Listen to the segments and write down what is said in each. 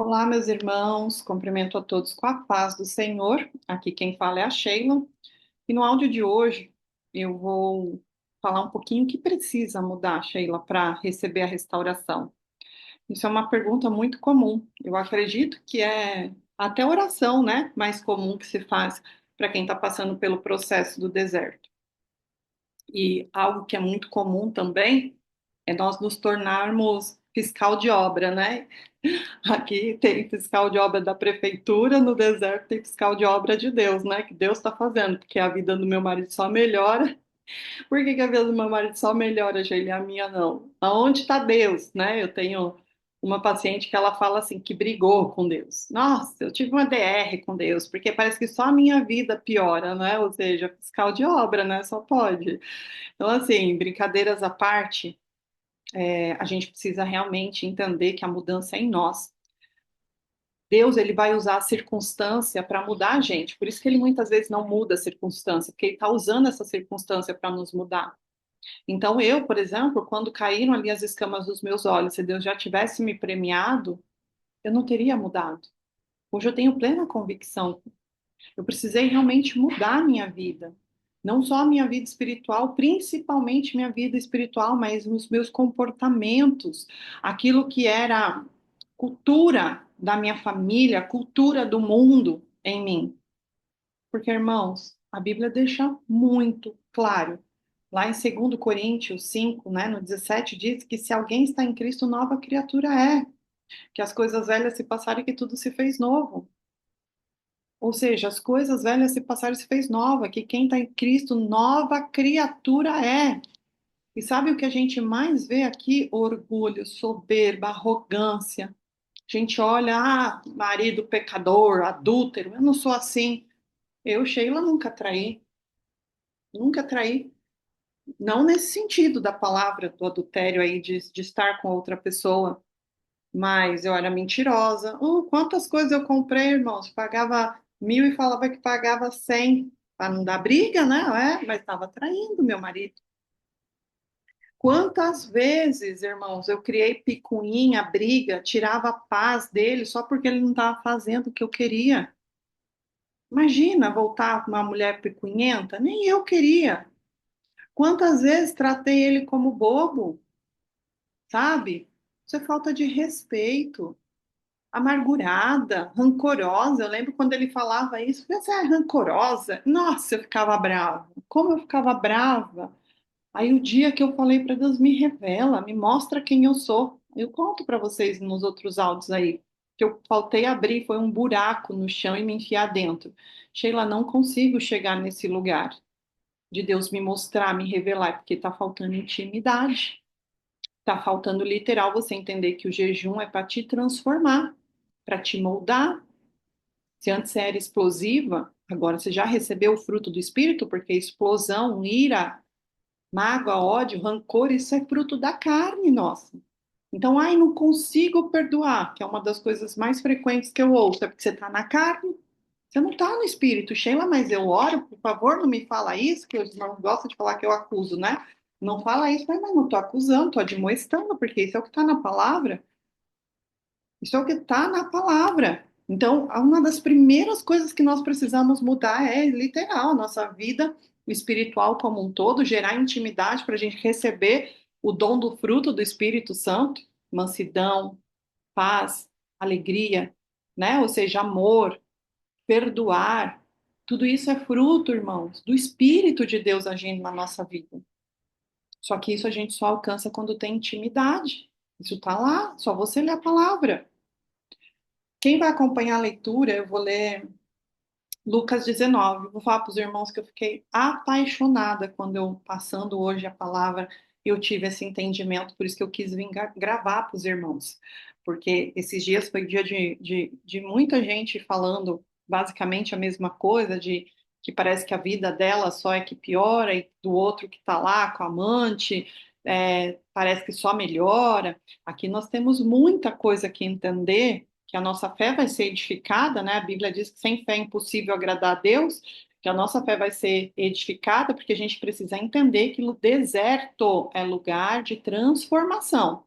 Olá, meus irmãos, cumprimento a todos com a paz do Senhor. Aqui quem fala é a Sheila. E no áudio de hoje eu vou falar um pouquinho o que precisa mudar, Sheila, para receber a restauração. Isso é uma pergunta muito comum. Eu acredito que é até oração, né, mais comum que se faz para quem está passando pelo processo do deserto. E algo que é muito comum também é nós nos tornarmos fiscal de obra, né? Aqui tem fiscal de obra da prefeitura, no deserto tem fiscal de obra de Deus, né? Que Deus está fazendo, porque a vida do meu marido só melhora. Por que que a vida do meu marido só melhora, Geile, a minha não? Aonde está Deus, né? Eu tenho uma paciente que ela fala assim, que brigou com Deus. Nossa, eu tive uma DR com Deus, porque parece que só a minha vida piora, né? Ou seja, fiscal de obra, né? Só pode. Então, assim, brincadeiras à parte, a gente precisa realmente entender que a mudança é em nós. Deus, ele vai usar a circunstância para mudar a gente. Por isso que ele muitas vezes não muda a circunstância, porque ele está usando essa circunstância para nos mudar. Então, eu, por exemplo, quando caíram ali as escamas dos meus olhos, se Deus já tivesse me premiado, eu não teria mudado. Hoje eu tenho plena convicção. Eu precisei realmente mudar a minha vida. Não só a minha vida espiritual, principalmente minha vida espiritual, mas nos meus comportamentos, aquilo que era cultura da minha família, cultura do mundo em mim. Porque, irmãos, a Bíblia deixa muito claro. Lá em 2 Coríntios 5, né, no 17, diz que se alguém está em Cristo, nova criatura é. Que as coisas velhas se passaram e que tudo se fez novo. Ou seja, as coisas velhas se passaram e se fez nova, que quem está em Cristo, nova criatura é. E sabe o que a gente mais vê aqui? Orgulho, soberba, arrogância. A gente olha, marido pecador, adúltero, eu não sou assim. Eu, Sheila, nunca traí, nunca traí. Não nesse sentido da palavra do adultério aí, de estar com outra pessoa, mas eu era mentirosa. Quantas coisas eu comprei, irmãos? Pagava 1.000 e falava que pagava 100 para não dar briga, né? Mas estava traindo meu marido. Quantas vezes, irmãos, eu criei picuinha, briga, tirava a paz dele só porque ele não estava fazendo o que eu queria. Imagina voltar com uma mulher picunhenta? Nem eu queria. Quantas vezes tratei ele como bobo, sabe? Isso é falta de respeito. Amargurada, rancorosa. Eu lembro quando ele falava isso, você é rancorosa. Nossa, eu ficava brava. Como eu ficava brava. Aí o dia que eu falei para Deus, me revela, me mostra quem eu sou. Eu conto para vocês nos outros áudios aí, que eu faltei abrir, foi um buraco no chão e me enfiar dentro. Sheila, não consigo chegar nesse lugar de Deus me mostrar, me revelar, porque está faltando intimidade. Está faltando literal você entender que o jejum é para te transformar, para te moldar. Se antes você era explosiva, agora você já recebeu o fruto do Espírito, porque explosão, ira, mágoa, ódio, rancor, isso é fruto da carne nossa. Então, ai, não consigo perdoar, que é uma das coisas mais frequentes que eu ouço, é porque você está na carne, você não está no espírito. Sheila, mas eu oro, por favor, não me fala isso, que os irmãos gostam de falar que eu acuso, né? Não fala isso, mas não estou acusando, estou admoestando, porque isso é o que está na palavra. Isso é o que está na palavra. Então, uma das primeiras coisas que nós precisamos mudar é literal, a nossa vida espiritual como um todo, gerar intimidade para a gente receber o dom do fruto do Espírito Santo, mansidão, paz, alegria, né? Ou seja, amor, perdoar. Tudo isso é fruto, irmãos, do Espírito de Deus agindo na nossa vida. Só que isso a gente só alcança quando tem intimidade. Isso está lá, só você lê a palavra. Quem vai acompanhar a leitura, eu vou ler Lucas 19. Vou falar para os irmãos que eu fiquei apaixonada quando eu, passando hoje a palavra, eu tive esse entendimento, por isso que eu quis vir gravar para os irmãos. Porque esses dias foi dia de muita gente falando basicamente a mesma coisa, de que parece que a vida dela só é que piora, e do outro que está lá com a amante, parece que só melhora. Aqui nós temos muita coisa que entender que a nossa fé vai ser edificada, né? A Bíblia diz que sem fé é impossível agradar a Deus, que a nossa fé vai ser edificada, porque a gente precisa entender que o deserto é lugar de transformação.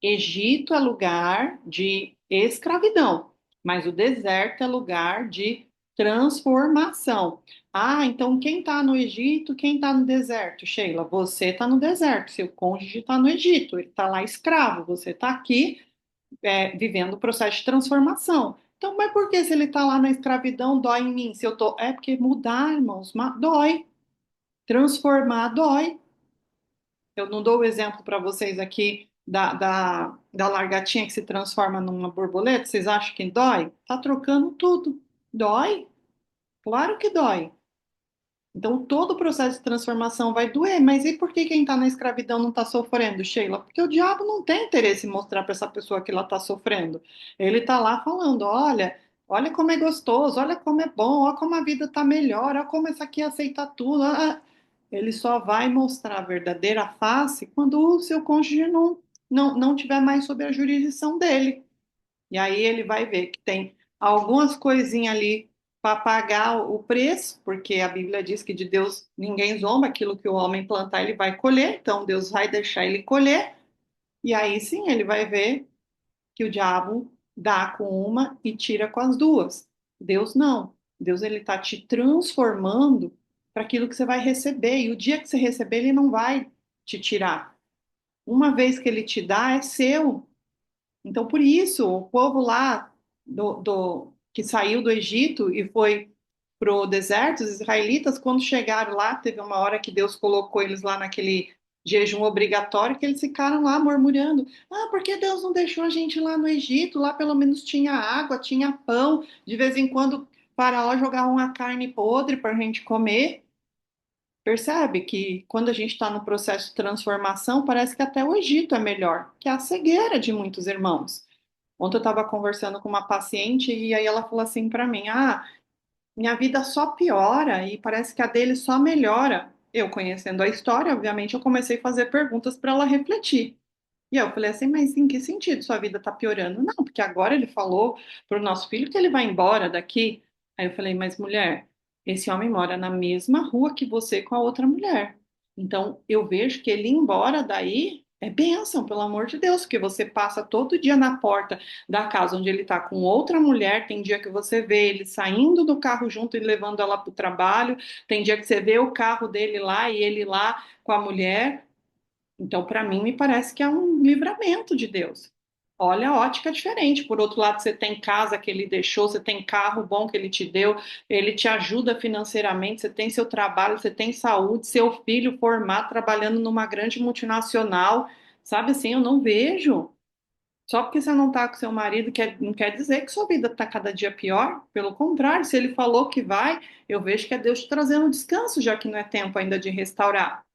Egito é lugar de escravidão, mas o deserto é lugar de transformação. Ah, então quem está no Egito, quem está no deserto? Sheila, você está no deserto, seu cônjuge está no Egito, ele está lá escravo, você está aqui vivendo o processo de transformação. Então, mas por que se ele está lá na escravidão dói em mim? Se eu tô, é porque mudar, irmãos, dói, transformar dói. Eu não dou o exemplo para vocês aqui da largatinha que se transforma numa borboleta. Vocês acham que dói? Tá trocando tudo. Dói? Claro que dói. Então, todo o processo de transformação vai doer, mas e por que quem está na escravidão não está sofrendo, Sheila? Porque o diabo não tem interesse em mostrar para essa pessoa que ela está sofrendo. Ele está lá falando: olha, olha como é gostoso, olha como é bom, olha como a vida está melhor, olha como essa aqui aceita tudo. Ele só vai mostrar a verdadeira face quando o seu cônjuge não tiver mais sob a jurisdição dele. E aí ele vai ver que tem algumas coisinhas ali para pagar o preço, porque a Bíblia diz que de Deus ninguém zomba, aquilo que o homem plantar ele vai colher, então Deus vai deixar ele colher, e aí sim ele vai ver que o diabo dá com uma e tira com as duas. Deus não. Deus ele está te transformando para aquilo que você vai receber, e o dia que você receber ele não vai te tirar. Uma vez que ele te dá, é seu. Então, por isso, o povo lá que saiu do Egito e foi para o deserto, os israelitas, quando chegaram lá, teve uma hora que Deus colocou eles lá naquele jejum obrigatório, que eles ficaram lá murmurando: ah, por que Deus não deixou a gente lá no Egito? Lá pelo menos tinha água, tinha pão, de vez em quando Faraó jogava uma carne podre para a gente comer. Percebe que quando a gente está no processo de transformação, parece que até o Egito é melhor, que é a cegueira de muitos irmãos. Ontem eu estava conversando com uma paciente e aí ela falou assim para mim: ah, minha vida só piora e parece que a dele só melhora. Eu conhecendo a história, obviamente, eu comecei a fazer perguntas para ela refletir. E eu falei assim, mas em que sentido sua vida está piorando? Não, porque agora ele falou para o nosso filho que ele vai embora daqui. Aí eu falei, mas mulher, esse homem mora na mesma rua que você com a outra mulher. Então eu vejo que ele ir embora daí é bênção, pelo amor de Deus, porque você passa todo dia na porta da casa onde ele está com outra mulher. Tem dia que você vê ele saindo do carro junto e levando ela para o trabalho. Tem dia que você vê o carro dele lá e ele lá com a mulher. Então, para mim, me parece que é um livramento de Deus. Olha a ótica diferente. Por outro lado, você tem casa que ele deixou, você tem carro bom que ele te deu, ele te ajuda financeiramente, você tem seu trabalho, você tem saúde, seu filho formado trabalhando numa grande multinacional. Sabe assim, eu não vejo. Só porque você não está com seu marido, não quer dizer que sua vida está cada dia pior. Pelo contrário, se ele falou que vai, eu vejo que é Deus te trazendo descanso, já que não é tempo ainda de restaurar.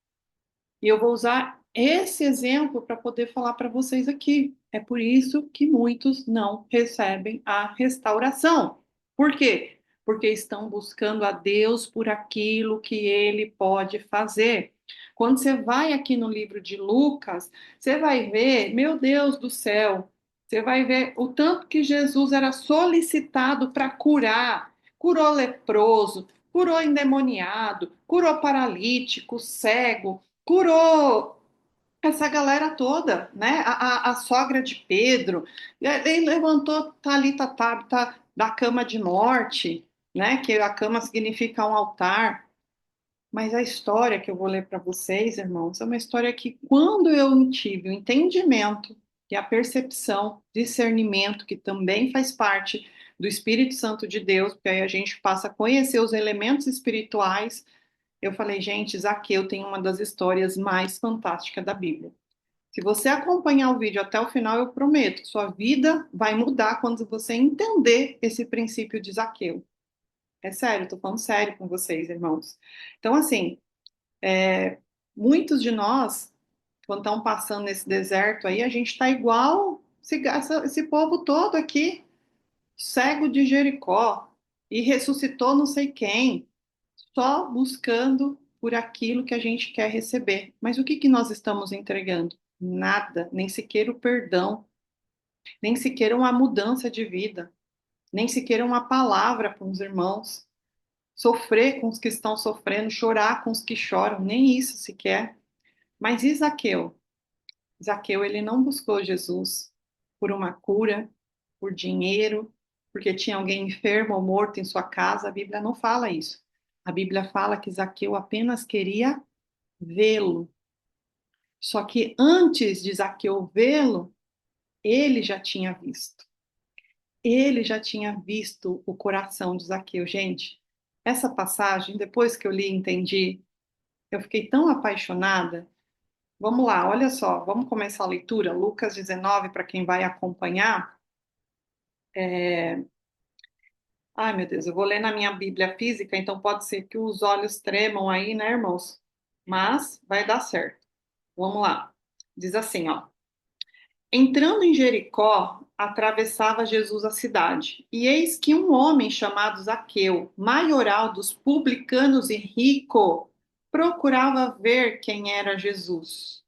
E eu vou usar esse exemplo para poder falar para vocês aqui. É por isso que muitos não recebem a restauração. Por quê? Porque estão buscando a Deus por aquilo que ele pode fazer. Quando você vai aqui no livro de Lucas, você vai ver, meu Deus do céu, você vai ver o tanto que Jesus era solicitado para curar. Curou leproso, curou endemoniado, curou paralítico, cego, curou essa galera toda, né? A sogra de Pedro, ele levantou Talita Tabita da cama de morte, né? Que a cama significa um altar. Mas a história que eu vou ler para vocês, irmãos, é uma história que, quando eu tive o entendimento e a percepção, discernimento, que também faz parte do Espírito Santo de Deus, porque aí a gente passa a conhecer os elementos espirituais. Eu falei, gente, Zaqueu tem uma das histórias mais fantásticas da Bíblia. Se você acompanhar o vídeo até o final, eu prometo que sua vida vai mudar quando você entender esse princípio de Zaqueu. É sério, estou falando sério com vocês, irmãos. Então, assim, muitos de nós, quando estão passando nesse deserto aí, a gente está igual esse povo todo aqui, cego de Jericó, e ressuscitou não sei quem, só buscando por aquilo que a gente quer receber. Mas o que que nós estamos entregando? Nada, nem sequer o perdão, nem sequer uma mudança de vida, nem sequer uma palavra para os irmãos. Sofrer com os que estão sofrendo, chorar com os que choram, nem isso sequer. Mas e Zaqueu? Zaqueu, ele não buscou Jesus por uma cura, por dinheiro, porque tinha alguém enfermo ou morto em sua casa. A Bíblia não fala isso. A Bíblia fala que Zaqueu apenas queria vê-lo. Só que antes de Zaqueu vê-lo, ele já tinha visto. Ele já tinha visto o coração de Zaqueu. Gente, essa passagem, depois que eu li e entendi, eu fiquei tão apaixonada. Vamos lá, olha só, vamos começar a leitura. Lucas 19, para quem vai acompanhar. Ai, meu Deus, eu vou ler na minha Bíblia física, então pode ser que os olhos tremam aí, né, irmãos? Mas vai dar certo. Vamos lá. Diz assim, ó. Entrando em Jericó, atravessava Jesus a cidade. E eis que um homem chamado Zaqueu, maioral dos publicanos e rico, procurava ver quem era Jesus.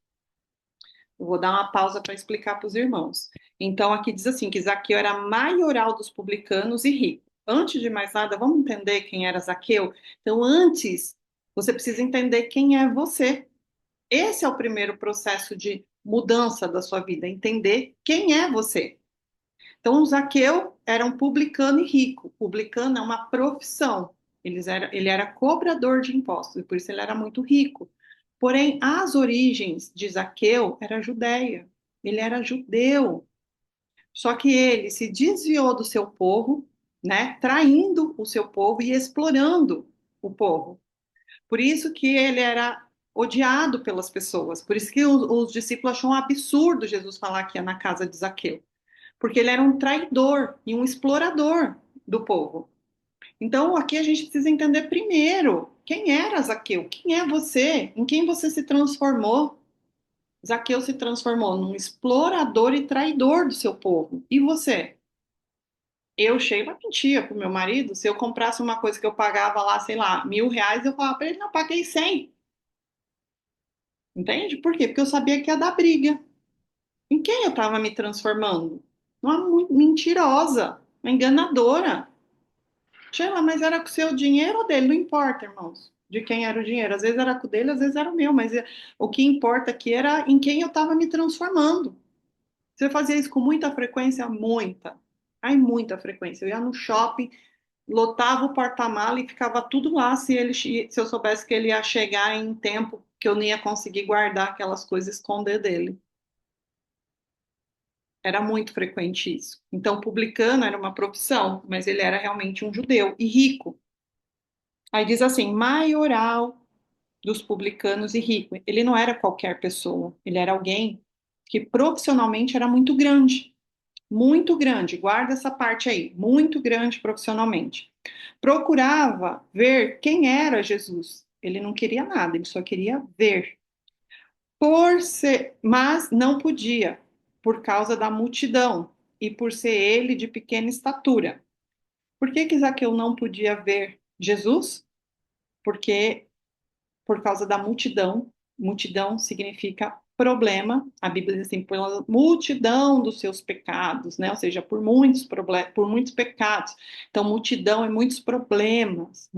Eu vou dar uma pausa para explicar para os irmãos. Então, aqui diz assim: que Zaqueu era maioral dos publicanos e rico. Antes de mais nada, vamos entender quem era Zaqueu? Então, antes, você precisa entender quem é você. Esse é o primeiro processo de mudança da sua vida, entender quem é você. Então, o Zaqueu era um publicano e rico. Publicano é uma profissão. Ele era cobrador de impostos, e por isso ele era muito rico. Porém, as origens de Zaqueu era a Judéia. Ele era judeu. Só que ele se desviou do seu povo, né, traindo o seu povo e explorando o povo. Por isso que ele era odiado pelas pessoas. Por isso que os discípulos acham um absurdo Jesus falar que ia na casa de Zaqueu, porque ele era um traidor e um explorador do povo. Então, aqui a gente precisa entender primeiro quem era Zaqueu, quem é você, em quem você se transformou. Zaqueu se transformou num explorador e traidor do seu povo. E você? Eu, Sheila, mentia pro meu marido. Se eu comprasse uma coisa que eu pagava lá, sei lá, R$ 1.000, eu falava para ele, não, paguei 100. Entende? Por quê? Porque eu sabia que ia dar briga. Em quem eu estava me transformando? Uma mentirosa, uma enganadora. Sheila, mas era com o seu dinheiro ou dele? Não importa, irmãos, de quem era o dinheiro. Às vezes era com o dele, às vezes era o meu, mas o que importa aqui era em quem eu estava me transformando. Você fazia isso com muita frequência? Muita. Ai, muita frequência. Eu ia no shopping, lotava o porta-mala e ficava tudo lá se eu soubesse que ele ia chegar em tempo que eu não ia conseguir guardar aquelas coisas e esconder dele. Era muito frequente isso. Então, publicano era uma profissão, mas ele era realmente um judeu e rico. Aí diz assim, maioral dos publicanos e rico. Ele não era qualquer pessoa, ele era alguém que profissionalmente era muito grande. Muito grande, guarda essa parte aí, muito grande profissionalmente. Procurava ver quem era Jesus. Ele não queria nada, ele só queria ver. Mas não podia, por causa da multidão e por ser ele de pequena estatura. Por que que Zaqueu não podia ver Jesus? Porque por causa da multidão. Multidão significa problema. A Bíblia diz assim, pela multidão dos seus pecados, né? Ou seja, por muitos problemas, por muitos pecados. Então, multidão é muitos problemas,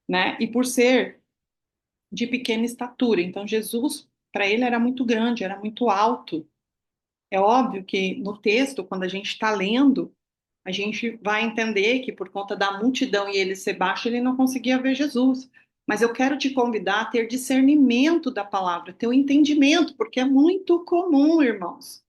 né? E por ser de pequena estatura. Então, Jesus, para ele, era muito grande, era muito alto. É óbvio que no texto, quando a gente está lendo, a gente vai entender que por conta da multidão e ele ser baixo, ele não conseguia ver Jesus. Mas eu quero te convidar a ter discernimento da palavra, ter o entendimento, porque é muito comum, irmãos.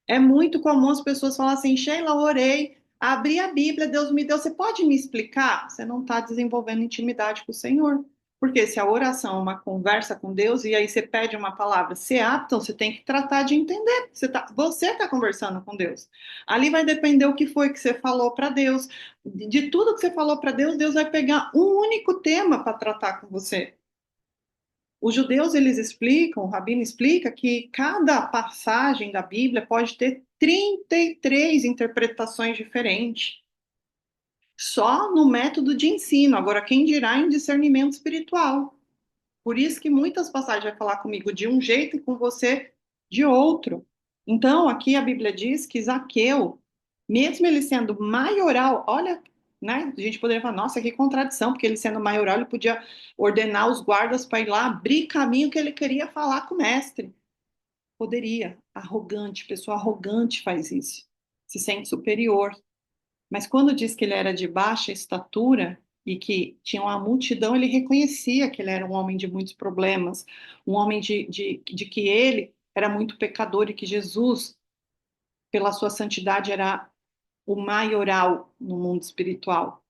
É muito comum as pessoas falarem assim, Sheila, orei, abri a Bíblia, Deus me deu. Você pode me explicar? Você não está desenvolvendo intimidade com o Senhor. Porque se a oração é uma conversa com Deus e aí você pede uma palavra, você é apto, você tem que tratar de entender. Você tá conversando com Deus. Ali vai depender o que foi que você falou para Deus. De tudo que você falou para Deus, Deus vai pegar um único tema para tratar com você. Os judeus, eles explicam, o Rabino explica que cada passagem da Bíblia pode ter 33 interpretações diferentes, só no método de ensino. Agora, quem dirá em discernimento espiritual? Por isso que muitas passagens vai falar comigo de um jeito e com você de outro. Então, aqui a Bíblia diz que Zaqueu, mesmo ele sendo maioral, olha, né? A gente poderia falar, nossa, que contradição, porque ele sendo maioral, ele podia ordenar os guardas para ir lá abrir caminho que ele queria falar com o mestre. Poderia. Arrogante, pessoa arrogante faz isso. se sente superior. Mas quando diz que ele era de baixa estatura e que tinha uma multidão, ele reconhecia que ele era um homem de muitos problemas, um homem de que ele era muito pecador e que Jesus, pela sua santidade, era o maioral no mundo espiritual.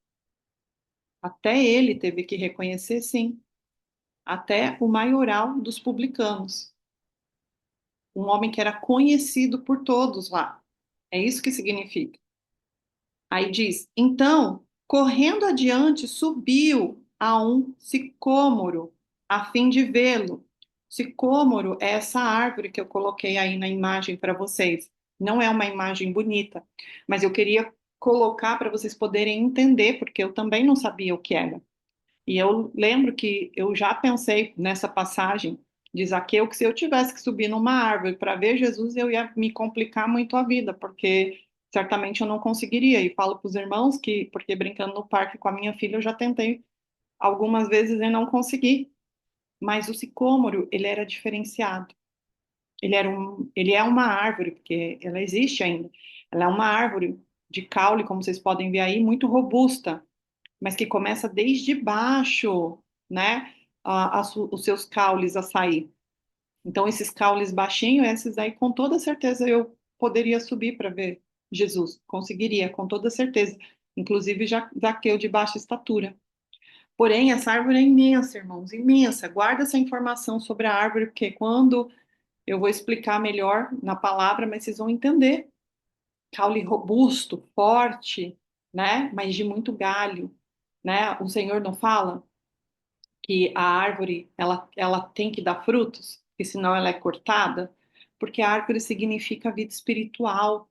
Até ele teve que reconhecer, sim, até o maioral dos publicanos, um homem que era conhecido por todos lá. É isso que significa. Aí diz: então, correndo adiante, subiu a um sicômoro, a fim de vê-lo. Sicômoro é essa árvore que eu coloquei aí na imagem para vocês. Não é uma imagem bonita, mas eu queria colocar para vocês poderem entender, porque eu também não sabia o que era. E eu lembro que eu já pensei nessa passagem de Zaqueu que se eu tivesse que subir numa árvore para ver Jesus, eu ia me complicar muito a vida, porque certamente eu não conseguiria. E falo para os irmãos que, porque brincando no parque com a minha filha, eu já tentei algumas vezes e não consegui. Mas o sicômoro, ele era diferenciado. Ele é uma árvore, porque ela existe ainda. Ela é uma árvore de caule, como vocês podem ver aí, muito robusta, mas que começa desde baixo, né? Os seus caules a sair. Então, esses caules baixinhos, esses aí, com toda certeza, eu poderia subir para ver Jesus. Conseguiria, com toda certeza. Inclusive, já Zaqueu de baixa estatura. Porém, essa árvore é imensa, irmãos, imensa. Guarda essa informação sobre a árvore, porque quando eu vou explicar melhor na palavra, mas vocês vão entender. Caule robusto, forte, né? Mas de muito galho, né? O Senhor não fala que a árvore ela tem que dar frutos, porque senão ela é cortada, porque a árvore significa vida espiritual.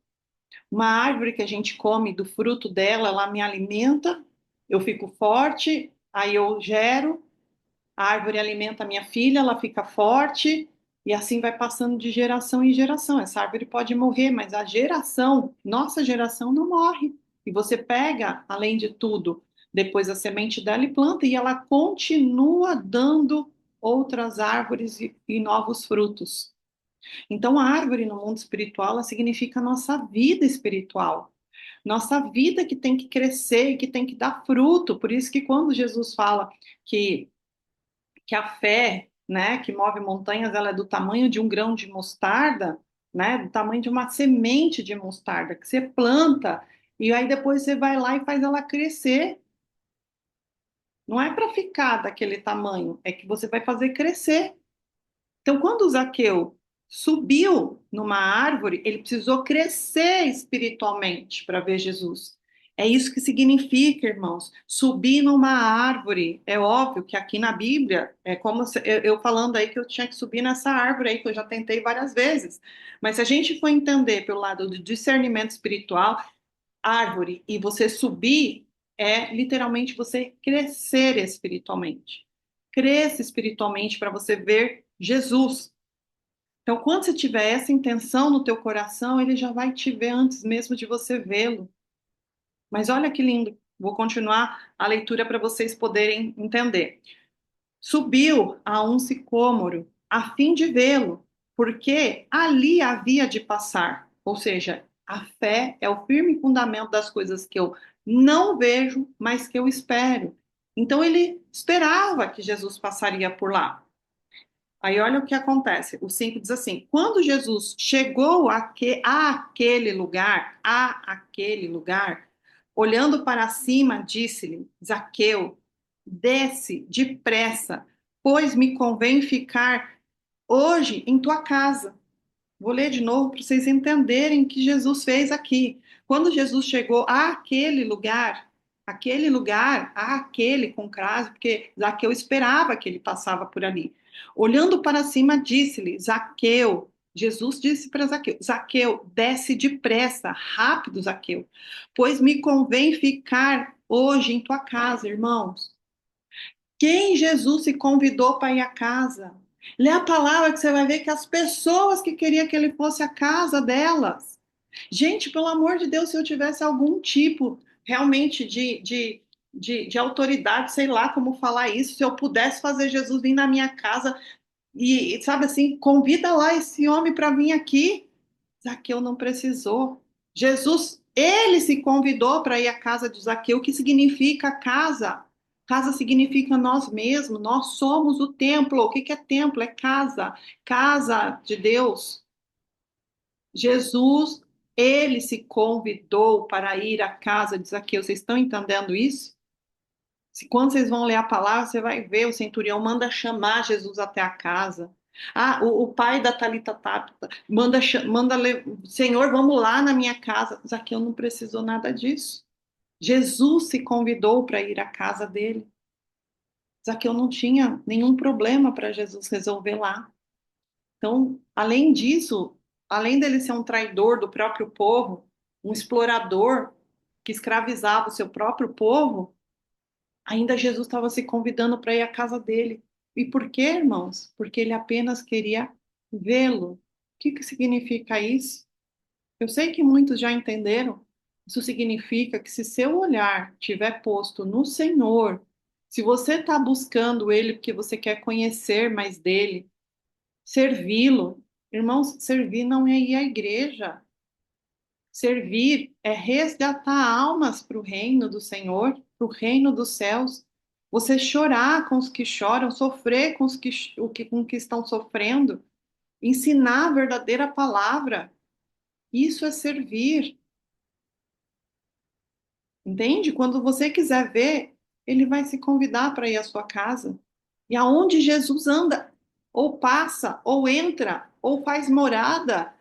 Uma árvore que a gente come do fruto dela, ela me alimenta, eu fico forte, aí eu gero, a árvore alimenta a minha filha, ela fica forte, e assim vai passando de geração em geração. Essa árvore pode morrer, mas a geração, nossa geração não morre. E você pega, além de tudo, depois a semente dela e planta, e ela continua dando outras árvores e novos frutos. Então, a árvore no mundo espiritual, ela significa a nossa vida espiritual. Nossa vida que tem que crescer e que tem que dar fruto. Por isso que quando Jesus fala que a fé, né, que move montanhas, ela é do tamanho de um grão de mostarda, né, do tamanho de uma semente de mostarda que você planta e aí depois você vai lá e faz ela crescer. Não é para ficar daquele tamanho, é que você vai fazer crescer. Então, quando o Zaqueu subiu numa árvore, ele precisou crescer espiritualmente para ver Jesus. É isso que significa, irmãos, subir numa árvore. É óbvio que aqui na Bíblia, é como eu falando aí que eu tinha que subir nessa árvore aí, que eu já tentei várias vezes. Mas se a gente for entender pelo lado do discernimento espiritual, árvore e você subir é literalmente você crescer espiritualmente. Cresça espiritualmente para você ver Jesus. Então, quando você tiver essa intenção no teu coração, ele já vai te ver antes mesmo de você vê-lo. Mas olha que lindo. Vou continuar a leitura para vocês poderem entender. Subiu a um sicômoro a fim de vê-lo, porque ali havia de passar. Ou seja, a fé é o firme fundamento das coisas que eu não vejo, mas que eu espero. Então ele esperava que Jesus passaria por lá. Aí olha o que acontece. O 5 diz assim: quando Jesus chegou àquele lugar, olhando para cima, disse-lhe: Zaqueu, desce depressa, pois me convém ficar hoje em tua casa. Vou ler de novo para vocês entenderem o que Jesus fez aqui. Quando Jesus chegou àquele lugar, àquele com crase, porque Zaqueu esperava que ele passava por ali. Olhando para cima, disse-lhe: Zaqueu, Jesus disse para Zaqueu: Zaqueu, desce depressa, rápido, Zaqueu, pois me convém ficar hoje em tua casa, irmãos. Quem Jesus se convidou para ir à casa? Lê a palavra que você vai ver que as pessoas que queriam que ele fosse à casa delas. Gente, pelo amor de Deus, se eu tivesse algum tipo realmente de autoridade, sei lá como falar isso, se eu pudesse fazer Jesus vir na minha casa sabe assim, convida lá esse homem para vir aqui. Zaqueu não precisou. Jesus, ele se convidou para ir à casa de Zaqueu. O que significa casa? Casa significa nós mesmos, nós somos o templo. O que que é templo? É casa, casa de Deus. Jesus, ele se convidou para ir à casa de Zaqueu. Vocês estão entendendo isso? Se quando vocês vão ler a palavra, você vai ver o centurião manda chamar Jesus até a casa. Ah, o pai da Talita Tabita Senhor, vamos lá na minha casa. Zaqueu não precisou nada disso. Jesus se convidou para ir à casa dele. Zaqueu não tinha nenhum problema para Jesus resolver lá. Então, além disso, além dele ser um traidor do próprio povo, um explorador que escravizava o seu próprio povo, ainda Jesus estava se convidando para ir à casa dele. E por quê, irmãos? Porque ele apenas queria vê-lo. O que que significa isso? Eu sei que muitos já entenderam. Isso significa que se seu olhar estiver posto no Senhor, se você está buscando Ele porque você quer conhecer mais dele, servi-lo, irmãos, servir não é ir à igreja. Servir é resgatar almas para o reino do Senhor, para o reino dos céus. Você chorar com os que choram, sofrer com os com que estão sofrendo, ensinar a verdadeira palavra. Isso é servir. Entende? Quando você quiser ver, ele vai se convidar para ir à sua casa. E aonde Jesus anda, ou passa, ou entra, ou faz morada,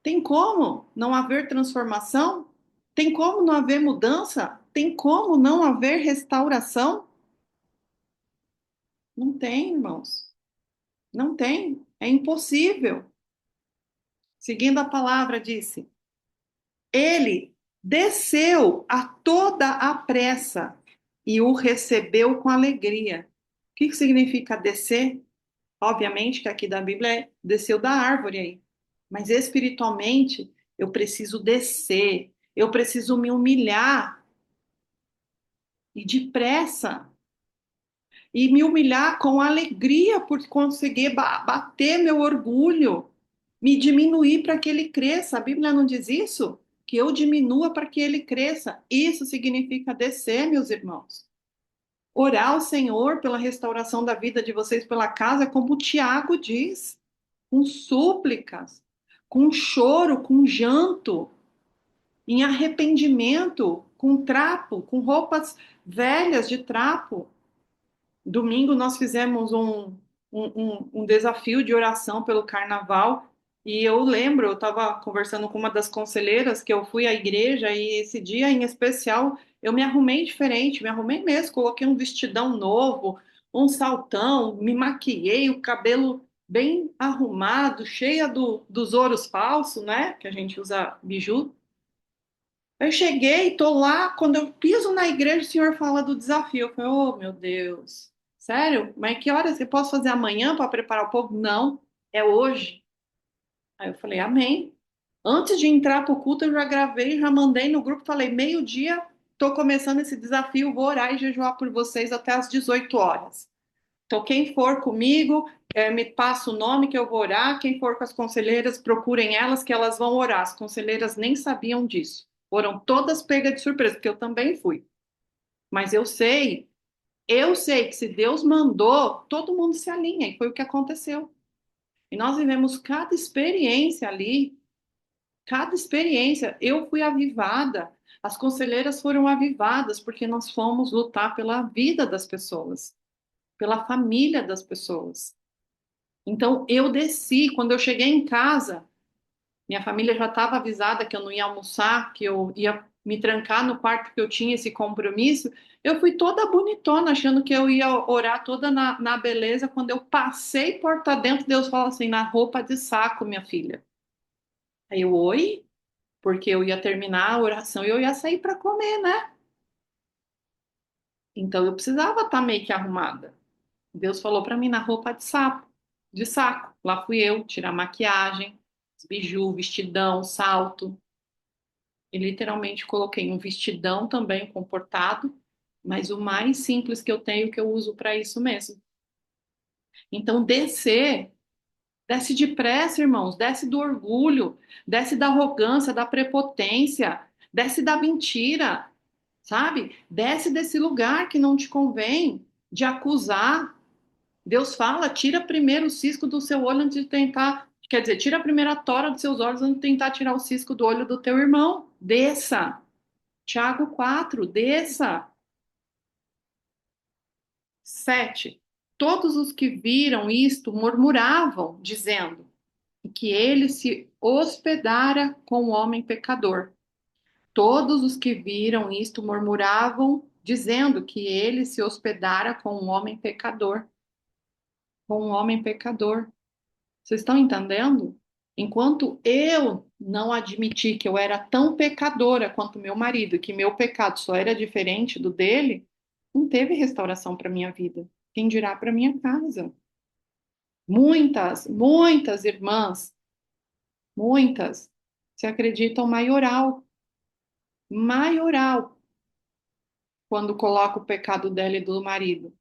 tem como não haver transformação? Tem como não haver mudança? Tem como não haver restauração? Não tem, irmãos. Não tem. É impossível. Seguindo a palavra, disse: Ele desceu a toda a pressa e o recebeu com alegria. O que que significa descer? Obviamente que aqui da Bíblia é desceu da árvore aí. Mas espiritualmente, eu preciso descer, eu preciso me humilhar e depressa. E me humilhar com alegria por conseguir bater meu orgulho, me diminuir para que ele cresça. A Bíblia não diz isso? Que eu diminua para que ele cresça. Isso significa descer, meus irmãos. Orar ao Senhor pela restauração da vida de vocês pela casa, como o Tiago diz, com súplicas, com choro, com janto, em arrependimento, com trapo, com roupas velhas de trapo. Domingo nós fizemos um desafio de oração pelo carnaval e eu lembro, eu estava conversando com uma das conselheiras que eu fui à igreja e esse dia em especial eu me arrumei diferente, me arrumei mesmo, coloquei um vestidão novo, um saltão, me maquiei, o cabelo bem arrumado, cheia dos ouros falsos, né? Que a gente usa biju. Eu cheguei, tô lá, quando eu piso na igreja, o senhor fala do desafio. Eu falei, oh, meu Deus, sério? Mas que horas eu posso fazer amanhã para preparar o povo? Não, é hoje. Aí eu falei, amém. Antes de entrar para o culto, eu já gravei, já mandei no grupo, falei, meio-dia, tô começando esse desafio, vou orar e jejuar por vocês até às 18 horas. Então, quem for comigo, me passa o nome que eu vou orar. Quem for com as conselheiras, procurem elas que elas vão orar. As conselheiras nem sabiam disso. Foram todas pegas de surpresa, porque eu também fui. Mas eu sei que se Deus mandou, todo mundo se alinha, e foi o que aconteceu. E nós vivemos cada experiência ali, cada experiência. Eu fui avivada, as conselheiras foram avivadas, porque nós fomos lutar pela vida das pessoas, pela família das pessoas. Então, eu desci. Quando eu cheguei em casa, minha família já estava avisada que eu não ia almoçar, que eu ia me trancar no quarto porque eu tinha esse compromisso. Eu fui toda bonitona, achando que eu ia orar toda na beleza. Quando eu passei porta dentro, Deus fala assim: na roupa de saco, minha filha. Aí eu, oi? Porque eu ia terminar a oração e eu ia sair para comer, né? Então eu precisava estar meio que arrumada. Deus falou para mim na roupa de saco. Lá fui eu tirar maquiagem, biju, vestidão, salto. E literalmente coloquei um vestidão também comportado, mas o mais simples que eu tenho que eu uso para isso mesmo. Então, descer Desce depressa, irmãos, desce do orgulho, desce da arrogância, da prepotência, desce da mentira, sabe? Desce desse lugar que não te convém, de acusar. Deus fala, tira primeiro o cisco do seu olho antes de tentar, quer dizer, tira a primeira tora dos seus olhos antes de tentar tirar o cisco do olho do teu irmão. Desça. Tiago 4, desça. 7. Todos os que viram isto murmuravam, dizendo que ele se hospedara com o homem pecador. Todos os que viram isto murmuravam, dizendo que ele se hospedara com um homem pecador. Com um homem pecador. Vocês estão entendendo? Enquanto eu não admiti que eu era tão pecadora quanto meu marido, que meu pecado só era diferente do dele, não teve restauração para minha vida. Quem dirá para minha casa? Muitas irmãs, muitas se acreditam maioral, quando coloca o pecado dela e do marido.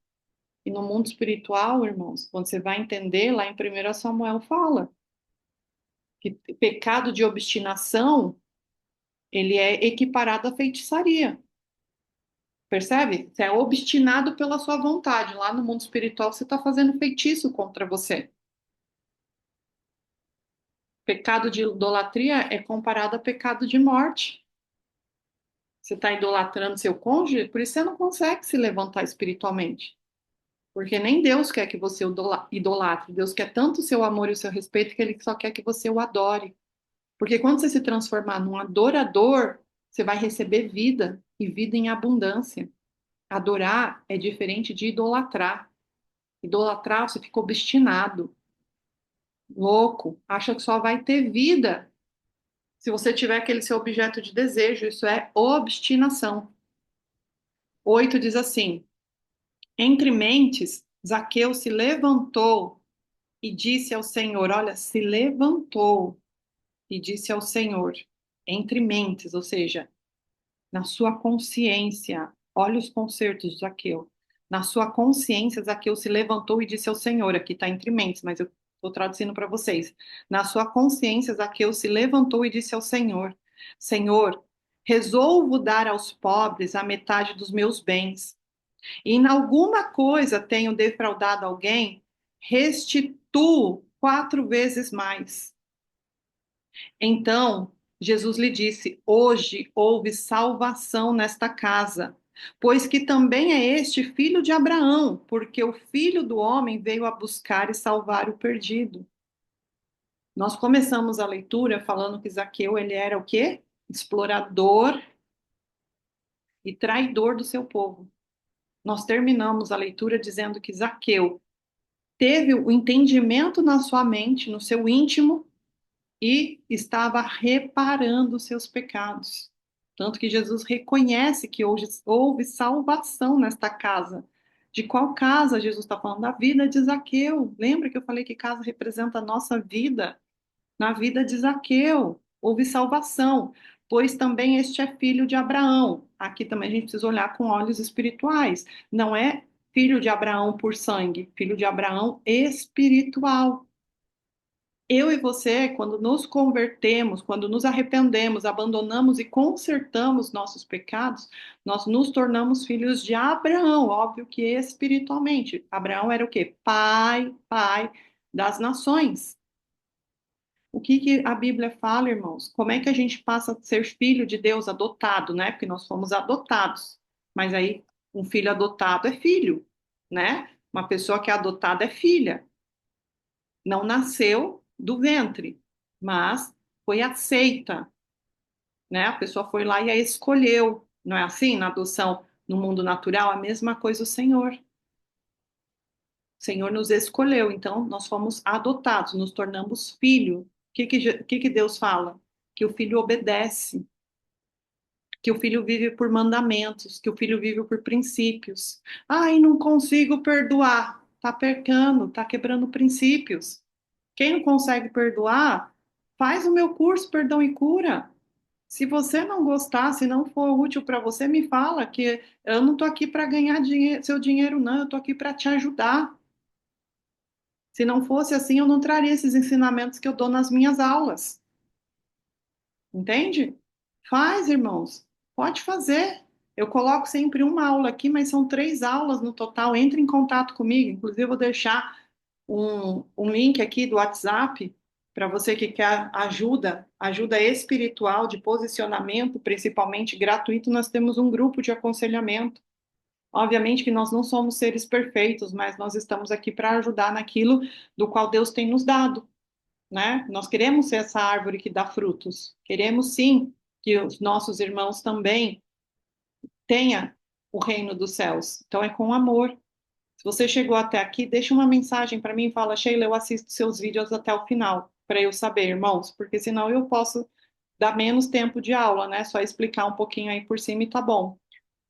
E no mundo espiritual, irmãos, quando você vai entender, lá em 1 Samuel fala que pecado de obstinação, ele é equiparado à feitiçaria. Percebe? Você é obstinado pela sua vontade. Lá no mundo espiritual, você está fazendo feitiço contra você. Pecado de idolatria é comparado a pecado de morte. Você está idolatrando seu cônjuge, por isso você não consegue se levantar espiritualmente. Porque nem Deus quer que você idolatre. Deus quer tanto o seu amor e o seu respeito que Ele só quer que você o adore. Porque quando você se transformar num adorador, você vai receber vida e vida em abundância. Adorar é diferente de idolatrar. Idolatrar, você fica obstinado, louco, acha que só vai ter vida se você tiver aquele seu objeto de desejo. Isso é obstinação. 8 diz assim: entre mentes, Zaqueu se levantou e disse ao Senhor, olha, se levantou e disse ao Senhor, entre mentes, ou seja, na sua consciência, olha os concertos de Zaqueu. Na sua consciência, Zaqueu se levantou e disse ao Senhor, aqui está entre mentes, mas eu estou traduzindo para vocês. Na sua consciência, Zaqueu se levantou e disse ao Senhor, Senhor, resolvo dar aos pobres a metade dos meus bens. E em alguma coisa tenho defraudado alguém, restituo 4 vezes mais. Então Jesus lhe disse: hoje houve salvação nesta casa, pois que também é este filho de Abraão, porque o filho do homem veio a buscar e salvar o perdido. Nós começamos a leitura falando que Zaqueu ele era o quê? Explorador e traidor do seu povo. Nós terminamos a leitura dizendo que Zaqueu teve o entendimento na sua mente, no seu íntimo, e estava reparando os seus pecados. Tanto que Jesus reconhece que hoje houve salvação nesta casa. De qual casa Jesus está falando? Da vida de Zaqueu. Lembra que eu falei que casa representa a nossa vida? Na vida de Zaqueu houve salvação, pois também este é filho de Abraão. Aqui também a gente precisa olhar com olhos espirituais. Não é filho de Abraão por sangue, filho de Abraão espiritual. Eu e você, quando nos convertemos, quando nos arrependemos, abandonamos e consertamos nossos pecados, nós nos tornamos filhos de Abraão, óbvio que espiritualmente. Abraão era o quê? Pai das nações. O que que a Bíblia fala, irmãos? Como é que a gente passa a ser filho de Deus adotado, né? Porque nós fomos adotados. Mas aí, um filho adotado é filho, né? Uma pessoa que é adotada é filha. Não nasceu do ventre, mas foi aceita, né? A pessoa foi lá e a escolheu. Não é assim na adoção no mundo natural? A mesma coisa o Senhor. O Senhor nos escolheu, então nós fomos adotados, nos tornamos filho. O que que Deus fala? Que o filho obedece, que o filho vive por mandamentos, que o filho vive por princípios. Ai, não consigo perdoar. Tá pecando, tá quebrando princípios. Quem não consegue perdoar, faz o meu curso Perdão e Cura. Se você não gostar, se não for útil para você, me fala que eu não estou aqui para ganhar seu dinheiro, não. Eu estou aqui para te ajudar. Se não fosse assim, eu não traria esses ensinamentos que eu dou nas minhas aulas. Entende? Faz, irmãos. Pode fazer. Eu coloco sempre uma aula aqui, mas são 3 aulas no total. Entre em contato comigo. Inclusive, eu vou deixar um link aqui do WhatsApp para você que quer ajuda espiritual de posicionamento, principalmente gratuito. Nós temos um grupo de aconselhamento. Obviamente que nós não somos seres perfeitos, mas nós estamos aqui para ajudar naquilo do qual Deus tem nos dado, né? Nós queremos ser essa árvore que dá frutos. Queremos sim que os nossos irmãos também tenham o reino dos céus. Então é com amor. Se você chegou até aqui, deixa uma mensagem para mim e fala, Sheila, eu assisto seus vídeos até o final, para eu saber, irmãos, porque senão eu posso dar menos tempo de aula, né? Só explicar um pouquinho aí por cima e tá bom.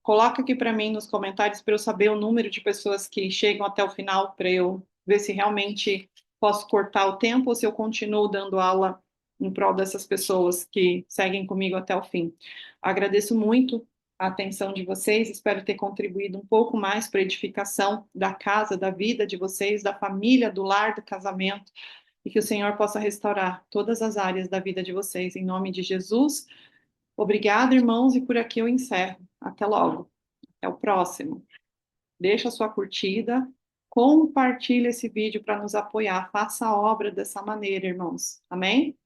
Coloca aqui para mim nos comentários para eu saber o número de pessoas que chegam até o final, para eu ver se realmente posso cortar o tempo ou se eu continuo dando aula em prol dessas pessoas que seguem comigo até o fim. Agradeço muito a atenção de vocês, espero ter contribuído um pouco mais para a edificação da casa, da vida de vocês, da família, do lar, do casamento, e que o Senhor possa restaurar todas as áreas da vida de vocês, em nome de Jesus. Obrigada, irmãos, e por aqui eu encerro. Até logo. Até o próximo. Deixa a sua curtida, compartilhe esse vídeo para nos apoiar. Faça a obra dessa maneira, irmãos. Amém?